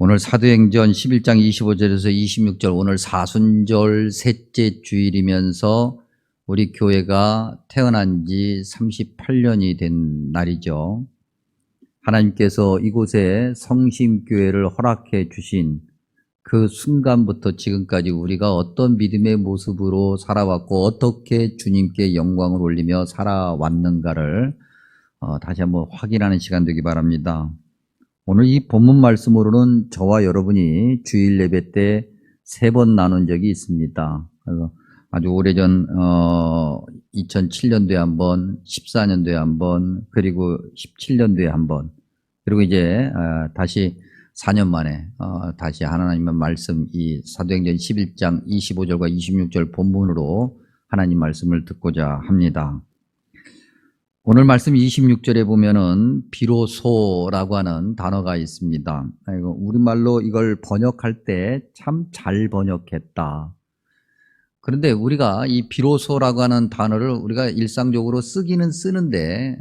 오늘 사도행전 11장 25절에서 26절, 오늘 사순절 셋째 주일이면서 우리 교회가 태어난 지 38년이 된 날이죠. 하나님께서 이곳에 성심교회를 허락해 주신 그 순간부터 지금까지 우리가 어떤 믿음의 모습으로 살아왔고 어떻게 주님께 영광을 올리며 살아왔는가를 다시 한번 확인하는 시간 되기 바랍니다. 오늘 이 본문 말씀으로는 저와 여러분이 주일 예배 때 3번 나눈 적이 있습니다. 그래서 아주 오래전 2007년도에 한 번, 14년도에 한 번, 그리고 17년도에 한 번, 그리고 이제 다시 4년 만에 다시 하나님의 말씀, 이 사도행전 11장 25절과 26절 본문으로 하나님 말씀을 듣고자 합니다. 오늘 말씀 26절에 보면은 비로소라고 하는 단어가 있습니다. 우리말로 이걸 번역할 때 참 잘 번역했다. 그런데 우리가 이 비로소라고 하는 단어를 우리가 일상적으로 쓰기는 쓰는데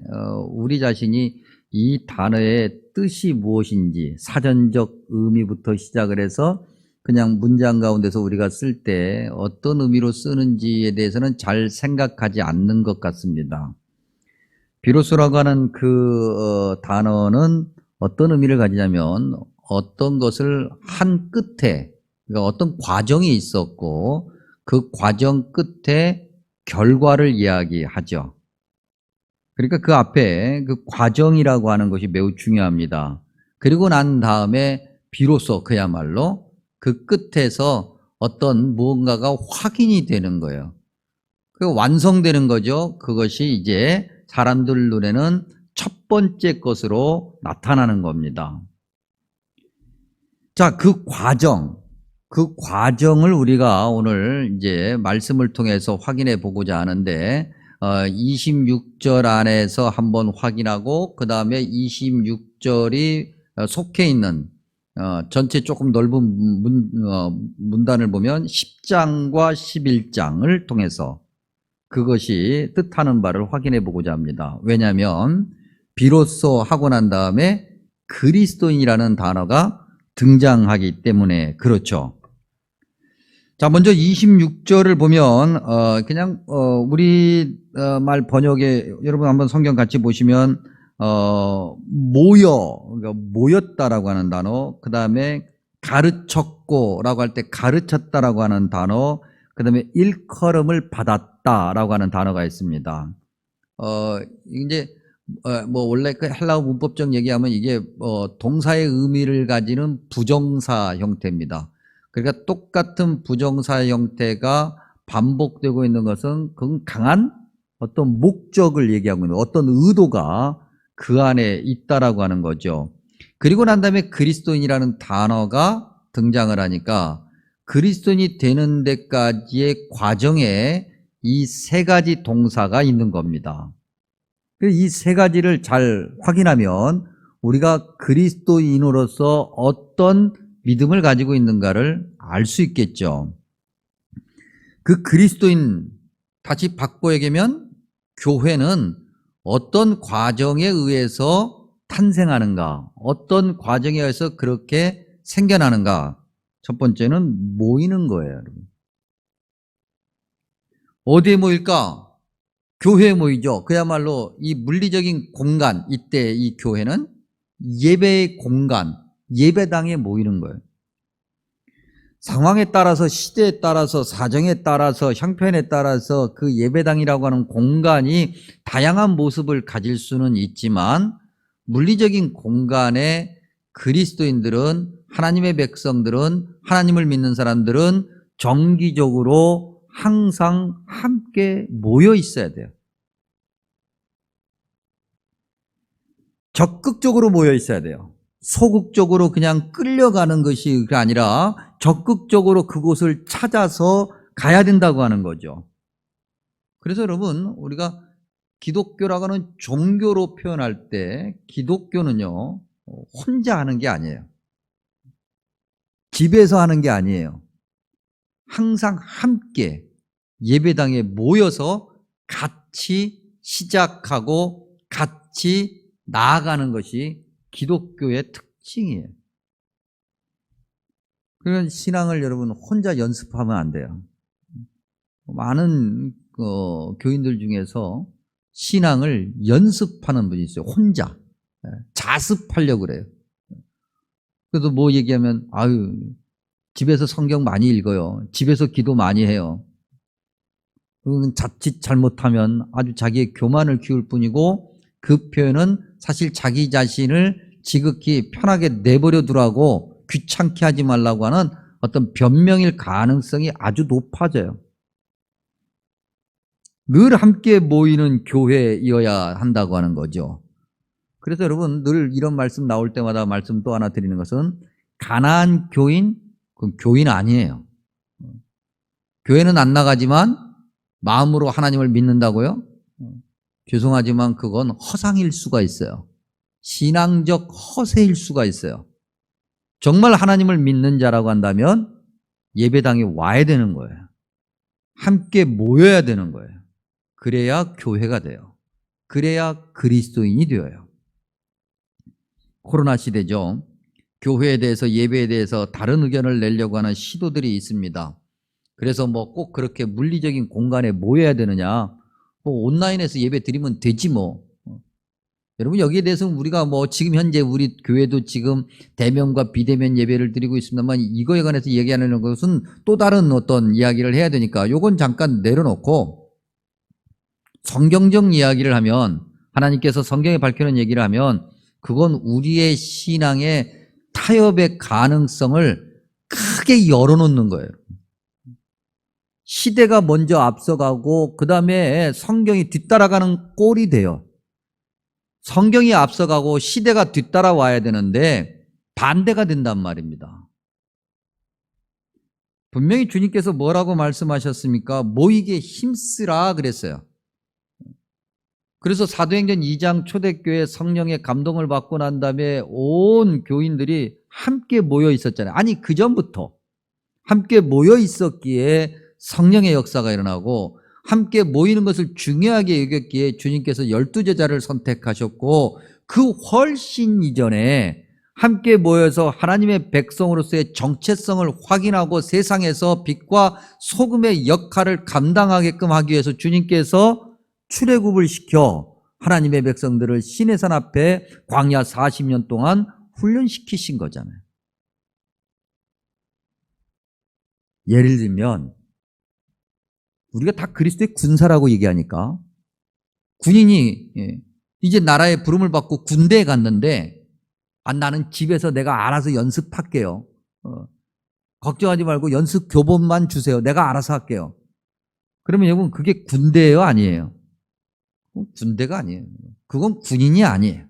우리 자신이 이 단어의 뜻이 무엇인지 사전적 의미부터 시작을 해서 그냥 문장 가운데서 우리가 쓸 때 어떤 의미로 쓰는지에 대해서는 잘 생각하지 않는 것 같습니다. 비로소라고 하는 그 단어는 어떤 의미를 가지냐면 어떤 것을 한 끝에, 그러니까 어떤 과정이 있었고 그 과정 끝에 결과를 이야기하죠. 그러니까 그 앞에 그 과정이라고 하는 것이 매우 중요합니다. 그리고 난 다음에 비로소 그야말로 그 끝에서 어떤 무언가가 확인이 되는 거예요. 그 완성되는 거죠. 그것이 이제 사람들 눈에는 첫 번째 것으로 나타나는 겁니다. 자, 그 과정을 우리가 오늘 이제 말씀을 통해서 확인해 보고자 하는데 26절 안에서 한번 확인하고 그 다음에 26절이 속해 있는 전체 조금 넓은 문단을 보면 10장과 11장을 통해서 그것이 뜻하는 바를 확인해 보고자 합니다. 왜냐하면 비로소 하고 난 다음에 그리스도인이라는 단어가 등장하기 때문에 그렇죠. 자, 먼저 26절을 보면 그냥 우리 말 번역에 여러분 한번 성경 같이 보시면 그러니까 모였다라고 하는 단어, 그 다음에 가르쳤고라고 할 때 가르쳤다라고 하는 단어, 그 다음에 일컬음을 받았다라고 하는 단어가 있습니다. 이제 뭐 원래 그 헬라어 문법적 얘기하면 이게 동사의 의미를 가지는 부정사 형태입니다. 그러니까 똑같은 부정사 형태가 반복되고 있는 것은 그 강한 어떤 목적을 얘기하고 있는, 어떤 의도가 그 안에 있다라고 하는 거죠. 그리고 난 다음에 그리스도인이라는 단어가 등장을 하니까 그리스도인이 되는 데까지의 과정에 이 3가지 동사가 있는 겁니다. 이 3가지를 잘 확인하면 우리가 그리스도인으로서 어떤 믿음을 가지고 있는가를 알 수 있겠죠. 그 그리스도인, 다시 바꿔 얘기하면 교회는 어떤 과정에 의해서 탄생하는가, 어떤 과정에 의해서 그렇게 생겨나는가. 첫 번째는 모이는 거예요, 여러분. 어디에 모일까? 교회에 모이죠. 그야말로 이 물리적인 공간, 이때 이 교회는 예배의 공간, 예배당에 모이는 거예요. 상황에 따라서, 시대에 따라서, 사정에 따라서, 형편에 따라서 그 예배당이라고 하는 공간이 다양한 모습을 가질 수는 있지만 물리적인 공간에 그리스도인들은, 하나님의 백성들은, 하나님을 믿는 사람들은 정기적으로 항상 함께 모여 있어야 돼요. 적극적으로 모여 있어야 돼요. 소극적으로 그냥 끌려가는 것이 아니라 적극적으로 그곳을 찾아서 가야 된다고 하는 거죠. 그래서 여러분, 우리가 기독교라고 하는 종교로 표현할 때 기독교는요, 혼자 하는 게 아니에요. 집에서 하는 게 아니에요. 항상 함께 예배당에 모여서 같이 시작하고 같이 나아가는 것이 기독교의 특징이에요. 그런 신앙을 여러분 혼자 연습하면 안 돼요. 많은 교인들 중에서 신앙을 연습하는 분이 있어요. 혼자 자습하려고 그래요. 그래서 뭐 얘기하면 아유 집에서 성경 많이 읽어요. 집에서 기도 많이 해요. 자칫 잘못하면 아주 자기의 교만을 키울 뿐이고 그 표현은 사실 자기 자신을 지극히 편하게 내버려 두라고 귀찮게 하지 말라고 하는 어떤 변명일 가능성이 아주 높아져요. 늘 함께 모이는 교회이어야 한다고 하는 거죠. 그래서 여러분 늘 이런 말씀 나올 때마다 말씀 또 하나 드리는 것은 가난한 교인, 그건 교인 아니에요. 교회는 안 나가지만 마음으로 하나님을 믿는다고요? 죄송하지만 그건 허상일 수가 있어요. 신앙적 허세일 수가 있어요. 정말 하나님을 믿는 자라고 한다면 예배당에 와야 되는 거예요. 함께 모여야 되는 거예요. 그래야 교회가 돼요. 그래야 그리스도인이 되어요. 코로나 시대죠. 교회에 대해서 예배에 대해서 다른 의견을 내려고 하는 시도들이 있습니다. 그래서 뭐 꼭 그렇게 물리적인 공간에 모여야 되느냐, 뭐 온라인에서 예배 드리면 되지 뭐. 여러분 여기에 대해서는 우리가 뭐 지금 현재 우리 교회도 지금 대면과 비대면 예배를 드리고 있습니다만 이거에 관해서 얘기하는 것은 또 다른 어떤 이야기를 해야 되니까 요건 잠깐 내려놓고 성경적 이야기를 하면 하나님께서 성경에 밝혀놓은 얘기를 하면 그건 우리의 신앙의 타협의 가능성을 크게 열어놓는 거예요. 시대가 먼저 앞서가고 그 다음에 성경이 뒤따라가는 꼴이 돼요. 성경이 앞서가고 시대가 뒤따라와야 되는데 반대가 된단 말입니다. 분명히 주님께서 뭐라고 말씀하셨습니까? 모이게 힘쓰라 그랬어요. 그래서 사도행전 2장 초대교회 성령의 감동을 받고 난 다음에 온 교인들이 함께 모여 있었잖아요. 아니 그 전부터 함께 모여 있었기에 성령의 역사가 일어나고 함께 모이는 것을 중요하게 여겼기에 주님께서 12제자를 선택하셨고 그 훨씬 이전에 함께 모여서 하나님의 백성으로서의 정체성을 확인하고 세상에서 빛과 소금의 역할을 감당하게끔 하기 위해서 주님께서 출애굽을 시켜 하나님의 백성들을 시내산 앞에 광야 40년 동안 훈련시키신 거잖아요. 예를 들면 우리가 다 그리스도의 군사라고 얘기하니까 군인이 이제 나라의 부름을 받고 군대에 갔는데 나는 집에서 내가 알아서 연습할게요. 걱정하지 말고 연습 교본만 주세요. 내가 알아서 할게요. 그러면 여러분 그게 군대예요? 아니에요? 군대가 아니에요. 그건 군인이 아니에요.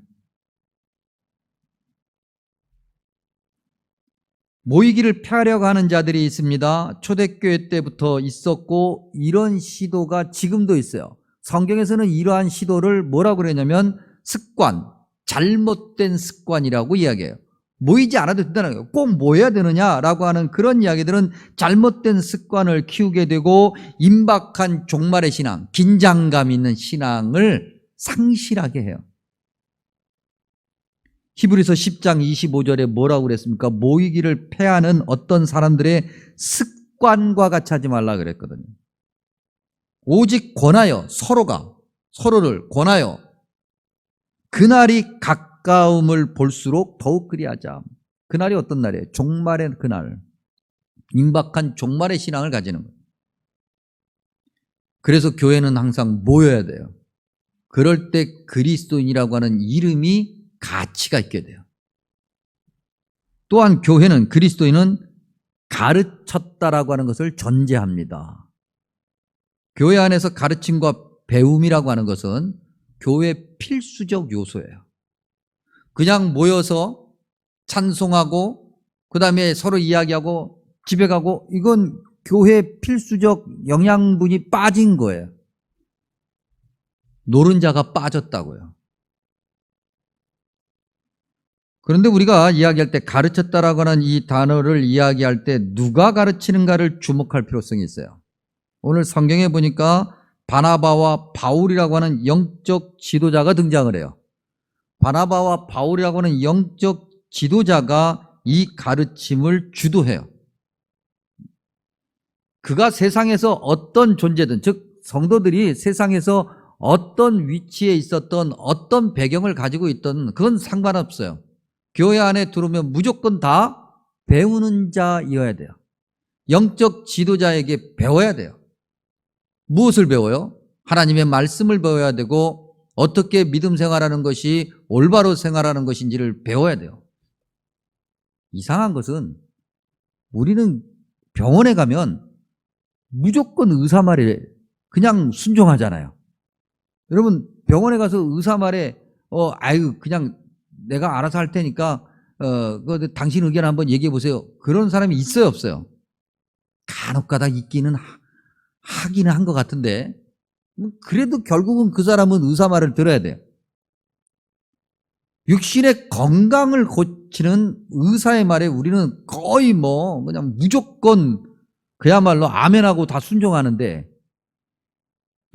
모이기를 펴려고 하는 자들이 있습니다. 초대교회 때부터 있었고 이런 시도가 지금도 있어요. 성경에서는 이러한 시도를 뭐라고 그러냐면 습관, 잘못된 습관이라고 이야기해요. 모이지 않아도 된다는 거예요. 꼭 모여야 되느냐라고 하는 그런 이야기들은 잘못된 습관을 키우게 되고 임박한 종말의 신앙, 긴장감 있는 신앙을 상실하게 해요. 히브리서 10장 25절에 뭐라고 그랬습니까? 모이기를 패하는 어떤 사람들의 습관과 같이 하지 말라 그랬거든요. 오직 권하여 서로를 권하여 그날이 가까움을 볼수록 더욱 그리하자. 그날이 어떤 날이에요? 종말의 그날. 임박한 종말의 신앙을 가지는 거예요. 그래서 교회는 항상 모여야 돼요. 그럴 때 그리스도인이라고 하는 이름이 가치가 있게 돼요. 또한 교회는 그리스도인은 가르쳤다라고 하는 것을 전제합니다. 교회 안에서 가르침과 배움이라고 하는 것은 교회 필수적 요소예요. 그냥 모여서 찬송하고 그 다음에 서로 이야기하고 집에 가고 이건 교회 필수적 영양분이 빠진 거예요. 노른자가 빠졌다고요. 그런데 우리가 이야기할 때 가르쳤다라고 하는 이 단어를 이야기할 때 누가 가르치는가를 주목할 필요성이 있어요. 오늘 성경에 보니까 바나바와 바울이라고 하는 영적 지도자가 등장을 해요. 바나바와 바울이라고 하는 영적 지도자가 이 가르침을 주도해요. 그가 세상에서 어떤 존재든, 즉 성도들이 세상에서 어떤 위치에 있었던 어떤 배경을 가지고 있던 그건 상관없어요. 교회 안에 들어오면 무조건 다 배우는 자이어야 돼요. 영적 지도자에게 배워야 돼요. 무엇을 배워요? 하나님의 말씀을 배워야 되고 어떻게 믿음 생활하는 것이 올바로 생활하는 것인지를 배워야 돼요. 이상한 것은 우리는 병원에 가면 무조건 의사 말에 그냥 순종하잖아요. 여러분 병원에 가서 의사 말에 그냥 내가 알아서 할 테니까 당신 의견 한번 얘기해 보세요. 그런 사람이 있어요, 없어요? 간혹가다 있기는 하기는 한 것 같은데 그래도 결국은 그 사람은 의사 말을 들어야 돼요. 육신의 건강을 고치는 의사의 말에 우리는 거의 그냥 무조건 그야말로 아멘하고 다 순종하는데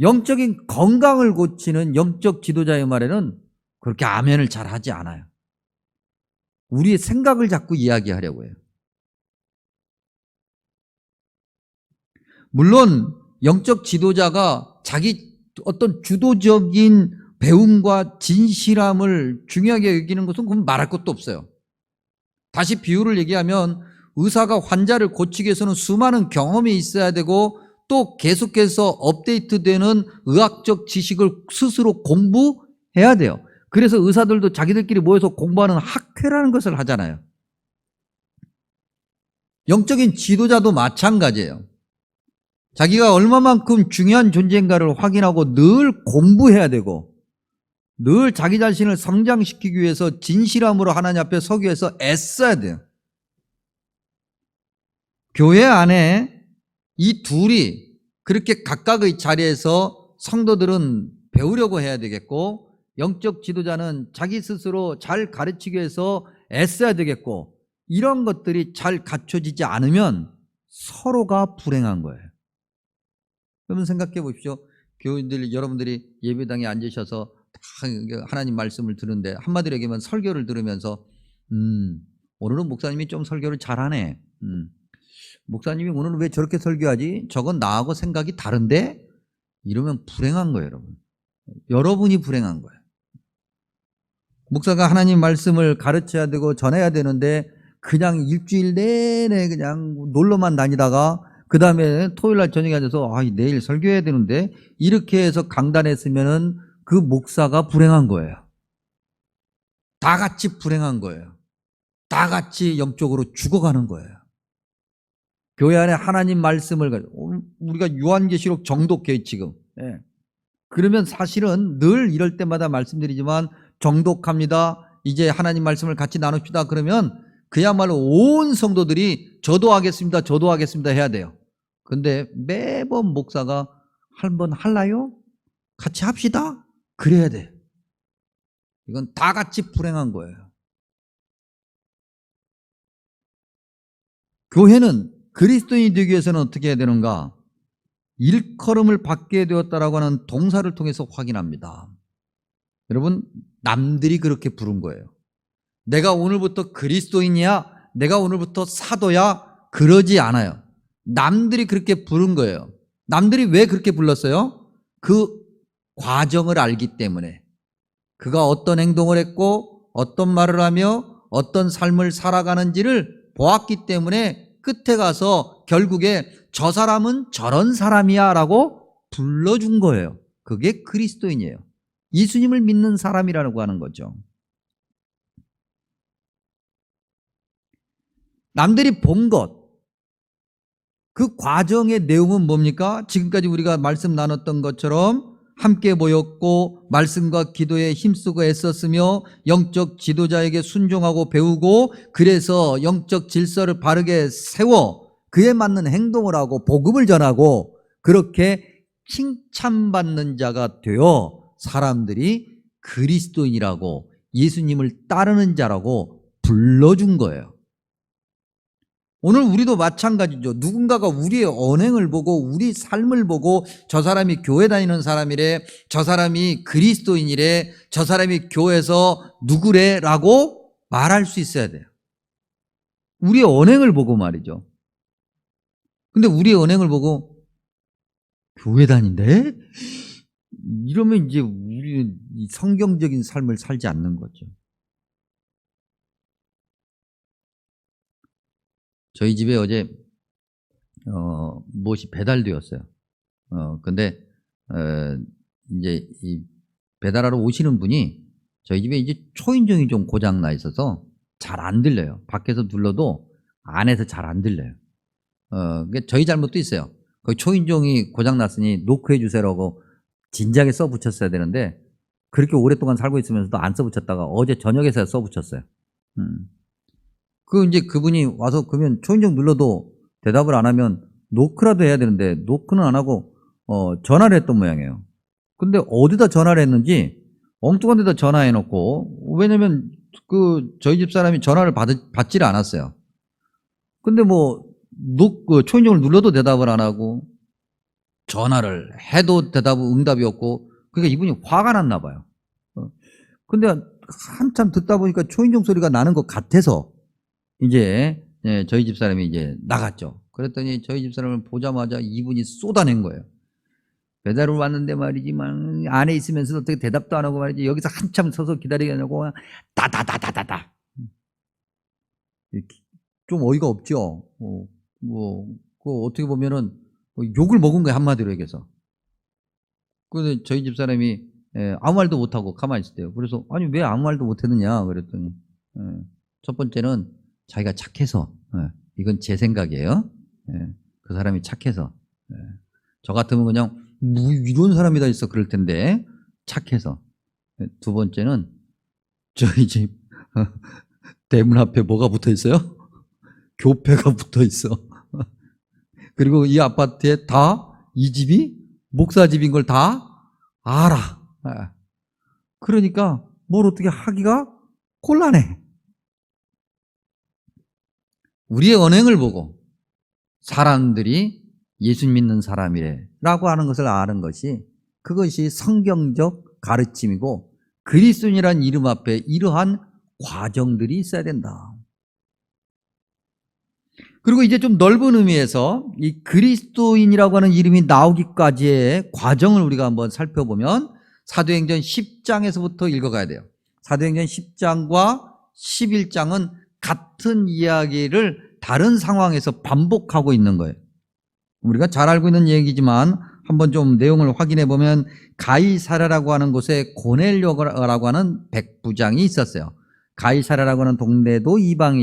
영적인 건강을 고치는 영적 지도자의 말에는 그렇게 아멘을 잘 하지 않아요. 우리의 생각을 자꾸 이야기하려고 해요. 물론 영적 지도자가 자기 어떤 주도적인 배움과 진실함을 중요하게 여기는 것은 그건 말할 것도 없어요. 다시 비유를 얘기하면 의사가 환자를 고치기 위해서는 수많은 경험이 있어야 되고 또 계속해서 업데이트되는 의학적 지식을 스스로 공부해야 돼요. 그래서 의사들도 자기들끼리 모여서 공부하는 학회라는 것을 하잖아요. 영적인 지도자도 마찬가지예요. 자기가 얼마만큼 중요한 존재인가를 확인하고 늘 공부해야 되고 늘 자기 자신을 성장시키기 위해서 진실함으로 하나님 앞에 서기 위해서 애써야 돼요. 교회 안에 이 둘이 그렇게 각각의 자리에서 성도들은 배우려고 해야 되겠고 영적 지도자는 자기 스스로 잘 가르치기 위해서 애써야 되겠고 이런 것들이 잘 갖춰지지 않으면 서로가 불행한 거예요. 여러분 생각해 보십시오. 교인들 여러분들이 예배당에 앉으셔서 하나님 말씀을 듣는데 한마디로 얘기하면 설교를 들으면서 오늘은 목사님이 좀 설교를 잘하네. 목사님이 오늘은 왜 저렇게 설교하지? 저건 나하고 생각이 다른데? 이러면 불행한 거예요, 여러분. 여러분이 불행한 거예요. 목사가 하나님 말씀을 가르쳐야 되고 전해야 되는데 그냥 일주일 내내 그냥 놀러만 다니다가 그 다음에 토요일날 저녁에 앉아서 내일 설교해야 되는데 이렇게 해서 강단했으면은 그 목사가 불행한 거예요. 다 같이 불행한 거예요. 다 같이 영적으로 죽어가는 거예요. 교회 안에 하나님 말씀을 가지고 우리가 요한계시록 정독해 지금. 그러면 사실은 늘 이럴 때마다 말씀드리지만 정독합니다. 이제 하나님 말씀을 같이 나눕시다. 그러면 그야말로 온 성도들이 저도 하겠습니다. 저도 하겠습니다 해야 돼요. 근데 매번 목사가 한번 할라요? 같이 합시다. 그래야 돼. 이건 다 같이 불행한 거예요. 교회는 그리스도인이 되기 위해서는 어떻게 해야 되는가? 일컬음을 받게 되었다라고 하는 동사를 통해서 확인합니다. 여러분 남들이 그렇게 부른 거예요. 내가 오늘부터 그리스도인이야? 내가 오늘부터 사도야? 그러지 않아요. 남들이 그렇게 부른 거예요. 남들이 왜 그렇게 불렀어요? 그 과정을 알기 때문에 그가 어떤 행동을 했고 어떤 말을 하며 어떤 삶을 살아가는지를 보았기 때문에 끝에 가서 결국에 저 사람은 저런 사람이야 라고 불러준 거예요. 그게 그리스도인이에요. 예수님을 믿는 사람이라고 하는 거죠. 남들이 본 것, 그 과정의 내용은 뭡니까? 지금까지 우리가 말씀 나눴던 것처럼 함께 모였고 말씀과 기도에 힘쓰고 애썼으며 영적 지도자에게 순종하고 배우고 그래서 영적 질서를 바르게 세워 그에 맞는 행동을 하고 복음을 전하고 그렇게 칭찬받는 자가 되어 사람들이 그리스도인이라고 예수님을 따르는 자라고 불러준 거예요. 오늘 우리도 마찬가지죠. 누군가가 우리의 언행을 보고 우리 삶을 보고 저 사람이 교회 다니는 사람이래, 저 사람이 그리스도인이래, 저 사람이 교회에서 누구래 라고 말할 수 있어야 돼요. 우리의 언행을 보고 말이죠. 근데 우리의 언행을 보고 교회 다닌대? 이러면 이제 우리는 이 성경적인 삶을 살지 않는 거죠. 저희 집에 어제 무엇이 배달되었어요. 근데 이제 이 배달하러 오시는 분이 저희 집에 이제 초인종이 좀 고장 나 있어서 잘 안 들려요. 밖에서 눌러도 안에서 잘 안 들려요. 그게 저희 잘못도 있어요. 거기 초인종이 고장 났으니 노크해 주세요라고 진작에 써 붙였어야 되는데 그렇게 오랫동안 살고 있으면서도 안 써 붙였다가 어제 저녁에서 써 붙였어요. 이제 그분이 와서 그러면 초인종 눌러도 대답을 안 하면 노크라도 해야 되는데 노크는 안 하고 전화를 했던 모양이에요. 근데 어디다 전화를 했는지 엉뚱한 데다 전화해 놓고, 왜냐면 저희 집 사람이 전화를 받지를 않았어요. 근데 초인종을 눌러도 대답을 안 하고 전화를 해도 응답이 없고, 그러니까 이분이 화가 났나 봐요. 근데 한참 듣다 보니까 초인종 소리가 나는 것 같아서 이제 저희 집 사람이 이제 나갔죠. 그랬더니 저희 집 사람을 보자마자 이분이 쏟아낸 거예요. 배달을 왔는데 말이지만 안에 있으면서도 어떻게 대답도 안 하고 말이지, 여기서 한참 서서 기다리냐고 다다다다다다. 좀 어이가 없죠. 어떻게 보면은 욕을 먹은 거예요, 한마디로 얘기해서. 근데 저희 집 사람이 아무 말도 못하고 가만히 있었대요. 그래서 아니 왜 아무 말도 못했느냐 그랬더니 첫 번째는 자기가 착해서, 이건 제 생각이에요. 그 사람이 착해서. 저 같으면 그냥 뭐 이런 사람이 다 있어 그럴 텐데 착해서. 두 번째는 저희 집 대문 앞에 뭐가 붙어 있어요? 교패가 붙어 있어. 그리고 이 아파트에 다 이 집이 목사 집인 걸 다 알아. 그러니까 뭘 어떻게 하기가 곤란해. 우리의 언행을 보고 사람들이 예수 믿는 사람이래 라고 하는 것을 아는 것이, 그것이 성경적 가르침이고 그리스도인이라는 이름 앞에 이러한 과정들이 있어야 된다. 그리고 이제 좀 넓은 의미에서 이 그리스도인이라고 하는 이름이 나오기까지의 과정을 우리가 한번 살펴보면 사도행전 10장에서부터 읽어가야 돼요. 사도행전 10장과 11장은 같은 이야기를 다른 상황에서 반복하고 있는 거예요. 우리가 잘 알고 있는 얘기지만 한번 좀 내용을 확인해 보면, 가이사랴라고 하는 곳에 고넬료라고 하는 백부장이 있었어요. 가이사랴라고 하는 동네도 이방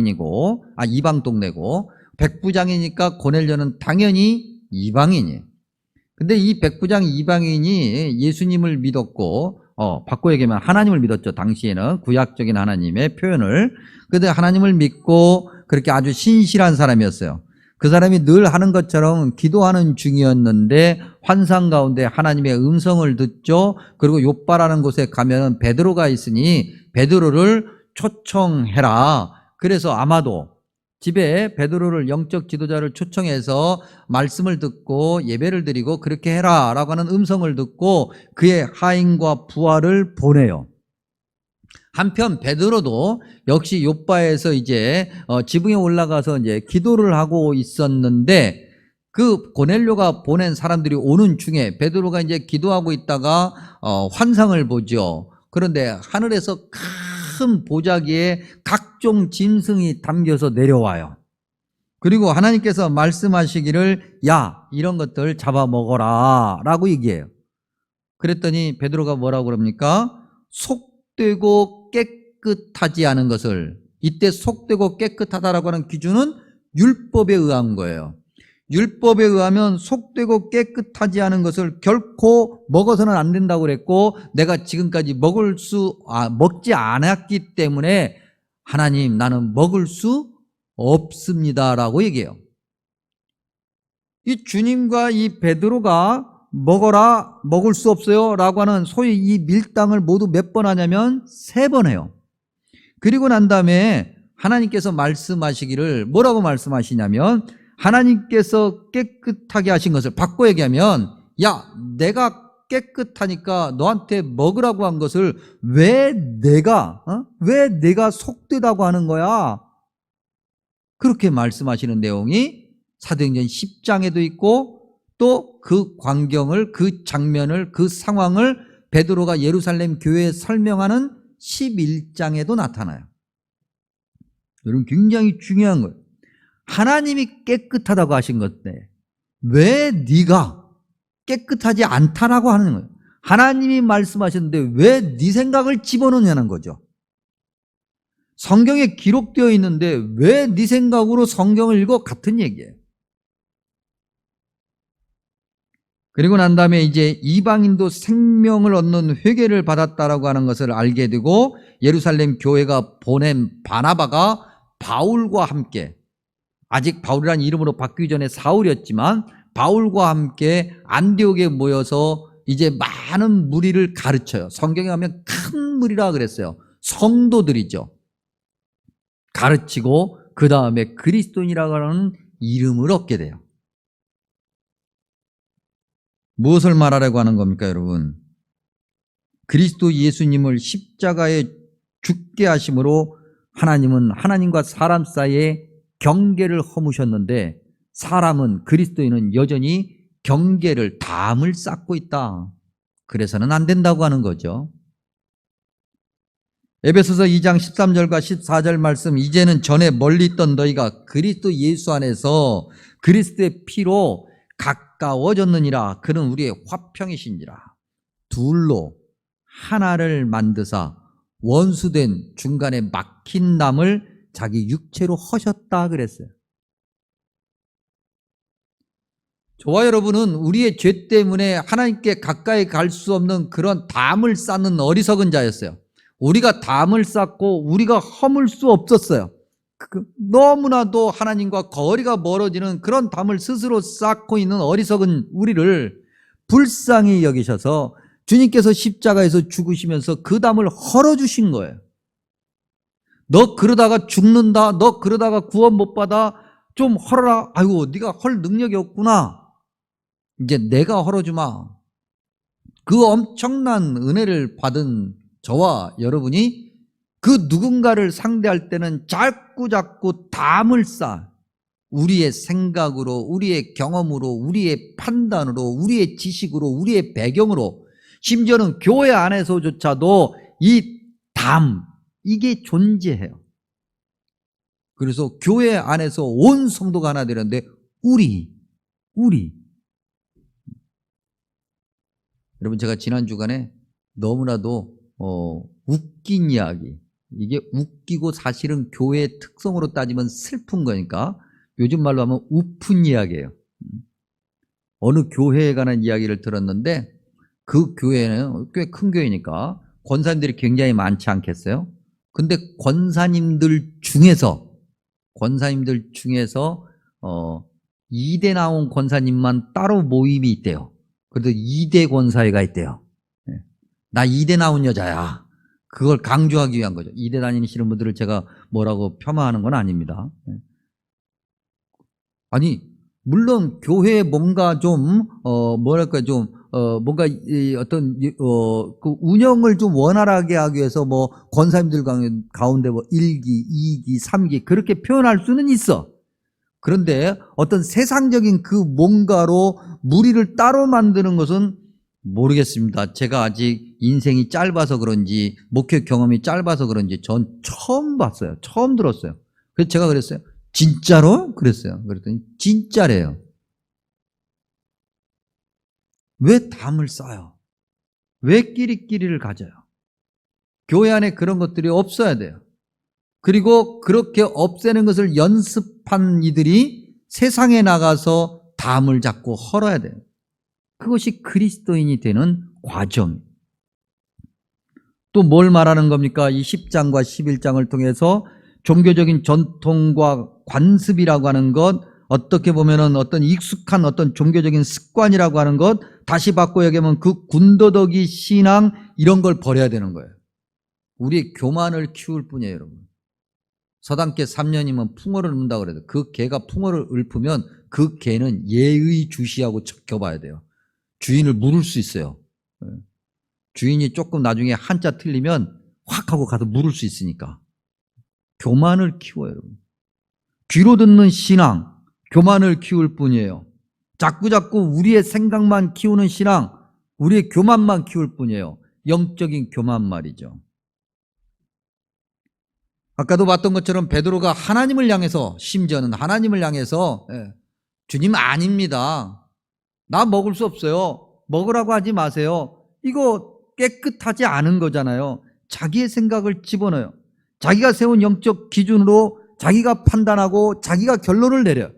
동네고, 백부장이니까 고넬료는 당연히 이방인이에요. 근데 이 백부장 이방인이 예수님을 믿었고, 바꿔 얘기하면 하나님을 믿었죠. 당시에는 구약적인 하나님의 표현을. 근데 하나님을 믿고 그렇게 아주 신실한 사람이었어요. 그 사람이 늘 하는 것처럼 기도하는 중이었는데 환상 가운데 하나님의 음성을 듣죠. 그리고 요빠라는 곳에 가면 베드로가 있으니 베드로를 초청해라. 그래서 아마도 집에 베드로를, 영적 지도자를 초청해서 말씀을 듣고 예배를 드리고 그렇게 해라 라고 하는 음성을 듣고 그의 하인과 부하를 보내요. 한편 베드로도 역시 요빠에서 이제 지붕에 올라가서 이제 기도를 하고 있었는데, 그 고넬료가 보낸 사람들이 오는 중에 베드로가 이제 기도하고 있다가 환상을 보죠. 그런데 하늘에서 큰 보자기에 각종 짐승이 담겨서 내려와요. 그리고 하나님께서 말씀하시기를 야, 이런 것들 잡아먹어라 라고 얘기해요. 그랬더니 베드로가 뭐라고 그럽니까? 속되고 깨끗하지 않은 것을, 이때 속되고 깨끗하다라고 하는 기준은 율법에 의한 거예요. 율법에 의하면 속되고 깨끗하지 않은 것을 결코 먹어서는 안 된다고 그랬고, 내가 지금까지 먹지 않았기 때문에 하나님, 나는 먹을 수 없습니다라고 얘기해요. 이 주님과 이 베드로가 먹어라, 먹을 수 없어요 라고 하는 소위 이 밀당을 모두 몇 번 하냐면 3번 해요. 그리고 난 다음에 하나님께서 말씀하시기를 뭐라고 말씀하시냐면, 하나님께서 깨끗하게 하신 것을 바꿔 얘기하면, 야, 내가 깨끗하니까 너한테 먹으라고 한 것을 왜 내가 속되다고 하는 거야? 그렇게 말씀하시는 내용이 사도행전 10장에도 있고 또 그 광경을, 그 장면을, 그 상황을 베드로가 예루살렘 교회에 설명하는 11장에도 나타나요. 여러분, 굉장히 중요한 거예요. 하나님이 깨끗하다고 하신 건데 왜 네가 깨끗하지 않다라고 하는 거예요. 하나님이 말씀하셨는데 왜 네 생각을 집어넣냐는 거죠. 성경에 기록되어 있는데 왜 네 생각으로 성경을 읽어? 같은 얘기예요. 그리고 난 다음에 이제 이방인도 생명을 얻는 회개를 받았다라고 하는 것을 알게 되고 예루살렘 교회가 보낸 바나바가 바울과 함께, 아직 바울이라는 이름으로 바뀌기 전에 사울이었지만 바울과 함께 안디옥에 모여서 이제 많은 무리를 가르쳐요. 성경에 가면 큰 무리라 그랬어요. 성도들이죠. 가르치고 그 다음에 그리스도인이라고 하는 이름을 얻게 돼요. 무엇을 말하려고 하는 겁니까, 여러분? 그리스도 예수님을 십자가에 죽게 하심으로 하나님은 하나님과 사람 사이에 경계를 허무셨는데 사람은, 그리스도인은 여전히 경계를, 담을 쌓고 있다. 그래서는 안 된다고 하는 거죠. 에베소서 2장 13절과 14절 말씀, 이제는 전에 멀리 있던 너희가 그리스도 예수 안에서 그리스도의 피로 가까워졌느니라. 그는 우리의 화평이신지라. 둘로 하나를 만드사 원수된 중간에 막힌 담을 자기 육체로 허셨다 그랬어요. 저와 여러분은 우리의 죄 때문에 하나님께 가까이 갈 수 없는 그런 담을 쌓는 어리석은 자였어요. 우리가 담을 쌓고 우리가 허물 수 없었어요. 너무나도 하나님과 거리가 멀어지는 그런 담을 스스로 쌓고 있는 어리석은 우리를 불쌍히 여기셔서 주님께서 십자가에서 죽으시면서 그 담을 헐어주신 거예요. 너 그러다가 죽는다, 너 그러다가 구원 못 받아, 좀 헐어라. 아이고, 네가 헐 능력이 없구나. 이제 내가 헐어주마. 그 엄청난 은혜를 받은 저와 여러분이 그 누군가를 상대할 때는 자꾸 담을 쌓아, 우리의 생각으로, 우리의 경험으로, 우리의 판단으로, 우리의 지식으로, 우리의 배경으로, 심지어는 교회 안에서조차도 이 담, 이게 존재해요. 그래서 교회 안에서 온 성도가 하나 되는데 우리 여러분, 제가 지난 주간에 너무나도 웃긴 이야기, 이게 웃기고 사실은 교회의 특성으로 따지면 슬픈 거니까 요즘 말로 하면 우픈 이야기예요. 어느 교회에 관한 이야기를 들었는데 그 교회는 꽤 큰 교회니까 권사님들이 굉장히 많지 않겠어요? 근데 권사님들 중에서 2대 나온 권사님만 따로 모임이 있대요. 그래도 2대 권사회가 있대요. 나 2대 나온 여자야. 그걸 강조하기 위한 거죠. 2대 다니시는 분들을 제가 뭐라고 폄하하는 건 아닙니다. 아니, 물론 교회에 뭔가 좀 뭔가 어떤 그 운영을 좀 원활하게 하기 위해서 뭐 권사님들 가운데 뭐 1기, 2기, 3기 그렇게 표현할 수는 있어. 그런데 어떤 세상적인 그 뭔가로 무리를 따로 만드는 것은 모르겠습니다. 제가 아직 인생이 짧아서 그런지, 목회 경험이 짧아서 그런지 전 처음 봤어요. 처음 들었어요. 그래서 제가 그랬어요. 진짜로? 그랬어요. 그랬더니 진짜래요. 왜 담을 쌓아요? 왜 끼리끼리를 가져요? 교회 안에 그런 것들이 없어야 돼요. 그리고 그렇게 없애는 것을 연습한 이들이 세상에 나가서 담을 잡고 헐어야 돼요. 그것이 그리스도인이 되는 과정. 또 뭘 말하는 겁니까? 이 10장과 11장을 통해서 종교적인 전통과 관습이라고 하는 것, 어떻게 보면은 어떤 익숙한 어떤 종교적인 습관이라고 하는 것, 다시 바꿔 얘기하면 그 군더더기 신앙, 이런 걸 버려야 되는 거예요. 우리의 교만을 키울 뿐이에요, 여러분. 서당계 3년이면 풍어를 읊는다고 그래요. 그 개가 풍어를 읊으면 그 개는 예의주시하고 지켜봐야 돼요. 주인을 물을 수 있어요. 주인이 조금 나중에 한자 틀리면 확 하고 가서 물을 수 있으니까. 교만을 키워요, 여러분. 귀로 듣는 신앙, 교만을 키울 뿐이에요. 자꾸자꾸 우리의 생각만 키우는 신앙, 우리의 교만만 키울 뿐이에요. 영적인 교만 말이죠. 아까도 봤던 것처럼 베드로가 하나님을 향해서, 심지어는 하나님을 향해서 주님 아닙니다. 나 먹을 수 없어요. 먹으라고 하지 마세요. 이거 깨끗하지 않은 거잖아요. 자기의 생각을 집어넣어요. 자기가 세운 영적 기준으로 자기가 판단하고 자기가 결론을 내려요.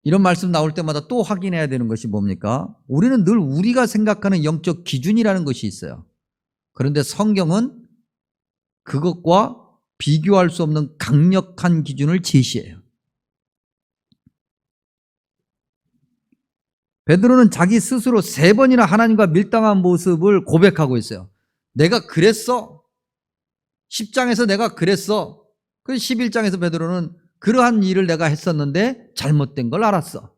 이런 말씀 나올 때마다 또 확인해야 되는 것이 뭡니까? 우리는 늘 우리가 생각하는 영적 기준이라는 것이 있어요. 그런데 성경은 그것과 비교할 수 없는 강력한 기준을 제시해요. 베드로는 자기 스스로 3번이나 하나님과 밀당한 모습을 고백하고 있어요. 내가 그랬어. 10장에서 내가 그랬어. 그 11장에서 베드로는 그러한 일을 내가 했었는데 잘못된 걸 알았어.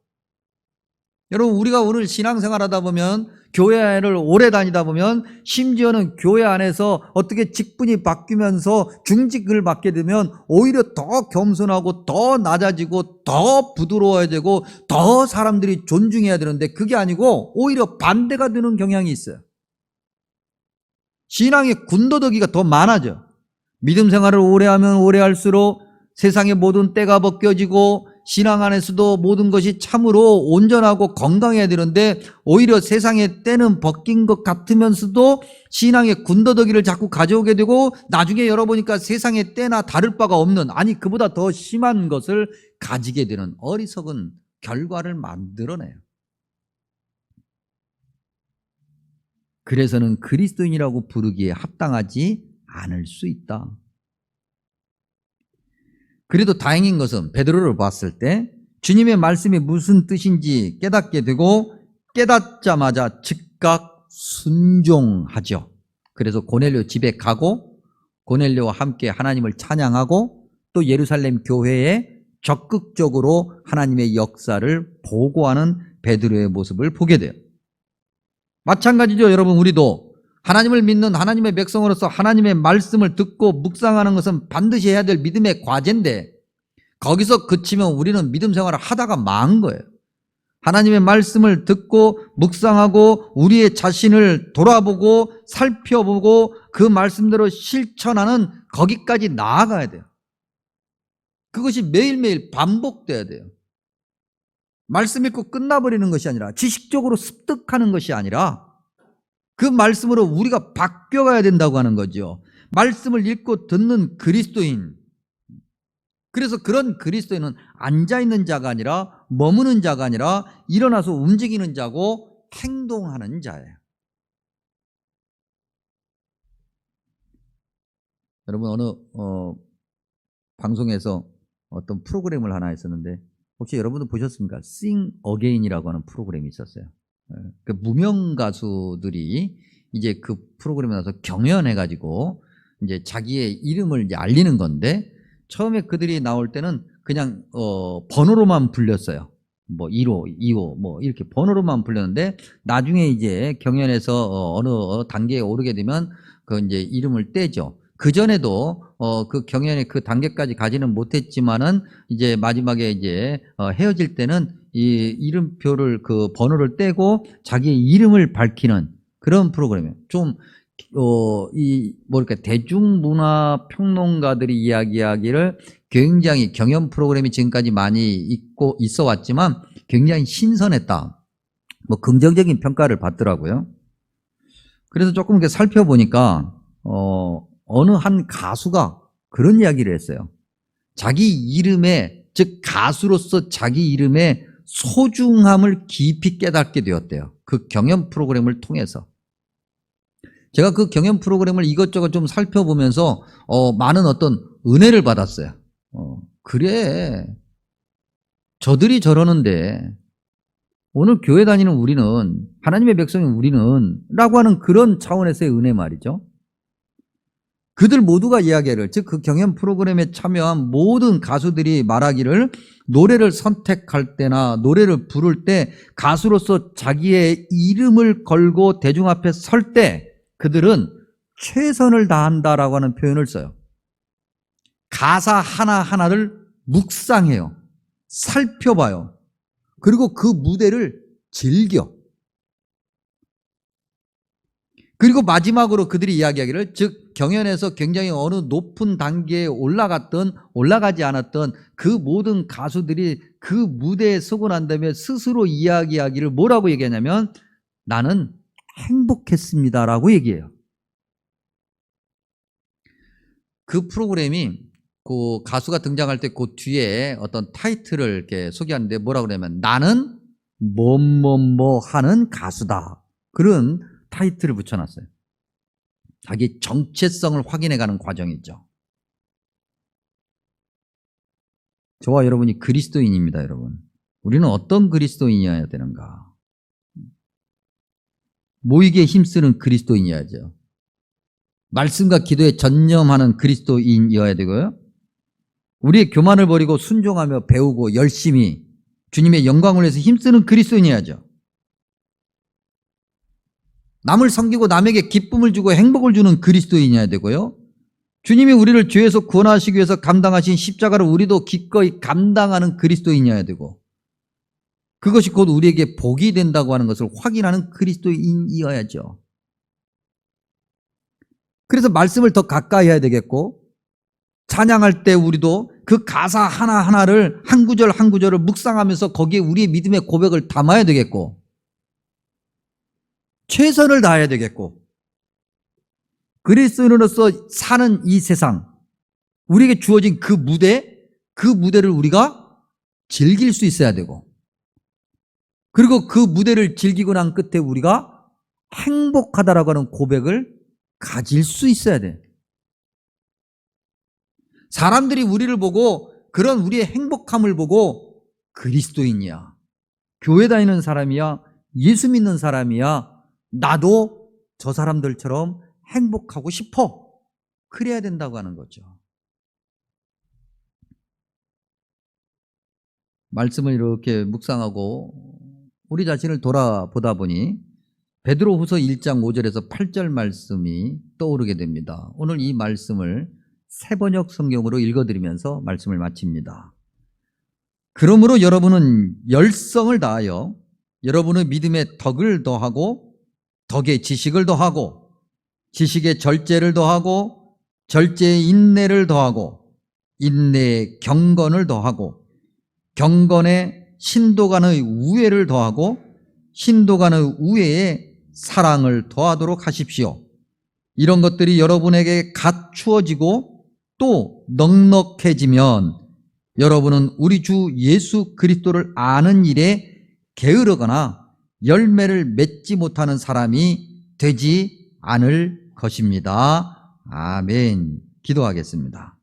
여러분, 우리가 오늘 신앙생활하다 보면, 교회를 오래 다니다 보면, 심지어는 교회 안에서 어떻게 직분이 바뀌면서 중직을 맡게 되면 오히려 더 겸손하고 더 낮아지고 더 부드러워야 되고 더 사람들이 존중해야 되는데, 그게 아니고 오히려 반대가 되는 경향이 있어요. 신앙의 군더더기가 더 많아져. 믿음 생활을 오래 하면 오래 할수록 세상의 모든 때가 벗겨지고 신앙 안에서도 모든 것이 참으로 온전하고 건강해야 되는데, 오히려 세상의 때는 벗긴 것 같으면서도 신앙의 군더더기를 자꾸 가져오게 되고, 나중에 열어보니까 세상의 때나 다를 바가 없는, 아니 그보다 더 심한 것을 가지게 되는 어리석은 결과를 만들어내요. 그래서는 그리스도인이라고 부르기에 합당하지 않을 수 있다. 그래도 다행인 것은 베드로를 봤을 때 주님의 말씀이 무슨 뜻인지 깨닫게 되고, 깨닫자마자 즉각 순종하죠. 그래서 고넬료 집에 가고 고넬료와 함께 하나님을 찬양하고 또 예루살렘 교회에 적극적으로 하나님의 역사를 보고하는 베드로의 모습을 보게 돼요. 마찬가지죠. 여러분, 우리도 하나님을 믿는 하나님의 백성으로서 하나님의 말씀을 듣고 묵상하는 것은 반드시 해야 될 믿음의 과제인데, 거기서 그치면 우리는 믿음 생활을 하다가 망한 거예요. 하나님의 말씀을 듣고 묵상하고 우리의 자신을 돌아보고 살펴보고 그 말씀대로 실천하는, 거기까지 나아가야 돼요. 그것이 매일매일 반복돼야 돼요. 말씀 읽고 끝나버리는 것이 아니라, 지식적으로 습득하는 것이 아니라 그 말씀으로 우리가 바뀌어가야 된다고 하는 거죠. 말씀을 읽고 듣는 그리스도인. 그래서 그런 그리스도인은 앉아있는 자가 아니라, 머무는 자가 아니라 일어나서 움직이는 자고 행동하는 자예요. 여러분, 어느 방송에서 어떤 프로그램을 하나 했었는데, 혹시 여러분도 보셨습니까? Sing Again이라고 하는 프로그램이 있었어요. 그 무명 가수들이 이제 그 프로그램에 나서 경연해가지고 이제 자기의 이름을 이제 알리는 건데, 처음에 그들이 나올 때는 그냥 번호로만 불렸어요. 뭐 1호, 2호 뭐 이렇게 번호로만 불렸는데, 나중에 이제 경연에서 어느 단계에 오르게 되면 그 이제 이름을 떼죠. 그 전에도 그 경연의 그 단계까지 가지는 못했지만은 이제 마지막에 이제 헤어질 때는 이 이름표를, 그 번호를 떼고 자기의 이름을 밝히는 그런 프로그램이에요. 좀 뭐랄까, 대중문화 평론가들이 이야기하기를 굉장히, 경연 프로그램이 지금까지 많이 있어 왔지만 굉장히 신선했다, 뭐 긍정적인 평가를 받더라고요. 그래서 조금 이렇게 살펴보니까 어느 한 가수가 그런 이야기를 했어요. 자기 이름에, 즉 가수로서 자기 이름의 소중함을 깊이 깨닫게 되었대요. 그 경연 프로그램을 통해서. 제가 그 경연 프로그램을 이것저것 좀 살펴보면서 많은 어떤 은혜를 받았어요. 그래, 저들이 저러는데 오늘 교회 다니는 우리는, 하나님의 백성인 우리는 라고 하는 그런 차원에서의 은혜 말이죠. 그들 모두가 이야기를, 즉 그 경연 프로그램에 참여한 모든 가수들이 말하기를, 노래를 선택할 때나 노래를 부를 때 가수로서 자기의 이름을 걸고 대중 앞에 설 때 그들은 최선을 다한다라고 하는 표현을 써요. 가사 하나하나를 묵상해요. 살펴봐요. 그리고 그 무대를 즐겨. 그리고 마지막으로 그들이 이야기하기를, 즉 경연에서 굉장히 어느 높은 단계에 올라갔던 올라가지 않았던 그 모든 가수들이 그 무대에 서고 난 다음에 스스로 이야기하기를 뭐라고 얘기하냐면 나는 행복했습니다라고 얘기해요. 그 프로그램이 그 가수가 등장할 때 그 뒤에 어떤 타이틀을 이렇게 소개하는데 뭐라고 그러냐면 나는 뭐뭐뭐 하는 가수다. 그런 타이틀을 붙여놨어요. 자기 정체성을 확인해가는 과정이죠. 저와 여러분이 그리스도인입니다, 여러분. 우리는 어떤 그리스도인이어야 되는가? 모이기에 힘쓰는 그리스도인이어야죠. 말씀과 기도에 전념하는 그리스도인이어야 되고요. 우리의 교만을 버리고 순종하며 배우고 열심히 주님의 영광을 위해서 힘쓰는 그리스도인이어야죠. 남을 섬기고 남에게 기쁨을 주고 행복을 주는 그리스도인이어야 되고요. 주님이 우리를 죄에서 구원하시기 위해서 감당하신 십자가를 우리도 기꺼이 감당하는 그리스도인이어야 되고, 그것이 곧 우리에게 복이 된다고 하는 것을 확인하는 그리스도인이어야죠. 그래서 말씀을 더 가까이 해야 되겠고, 찬양할 때 우리도 그 가사 하나하나를 한 구절 한 구절을 묵상하면서 거기에 우리의 믿음의 고백을 담아야 되겠고, 최선을 다해야 되겠고, 그리스도인으로서 사는 이 세상, 우리에게 주어진 그 무대를 우리가 즐길 수 있어야 되고, 그리고 그 무대를 즐기고 난 끝에 우리가 행복하다라고 하는 고백을 가질 수 있어야 돼. 사람들이 우리를 보고 그런 우리의 행복함을 보고 그리스도인이야, 교회 다니는 사람이야, 예수 믿는 사람이야, 나도 저 사람들처럼 행복하고 싶어, 그래야 된다고 하는 거죠. 말씀을 이렇게 묵상하고 우리 자신을 돌아보다 보니 베드로후서 1장 5절에서 8절 말씀이 떠오르게 됩니다. 오늘 이 말씀을 새번역 성경으로 읽어드리면서 말씀을 마칩니다. 그러므로 여러분은 열성을 다하여 여러분의 믿음에 덕을 더하고, 덕에 지식을 더하고, 지식에 절제를 더하고, 절제에 인내를 더하고, 인내에 경건을 더하고, 경건에 신도간의 우애를 더하고, 신도간의 우애에 사랑을 더하도록 하십시오. 이런 것들이 여러분에게 갖추어지고 또 넉넉해지면 여러분은 우리 주 예수 그리스도를 아는 일에 게으르거나 열매를 맺지 못하는 사람이 되지 않을 것입니다. 아멘. 기도하겠습니다.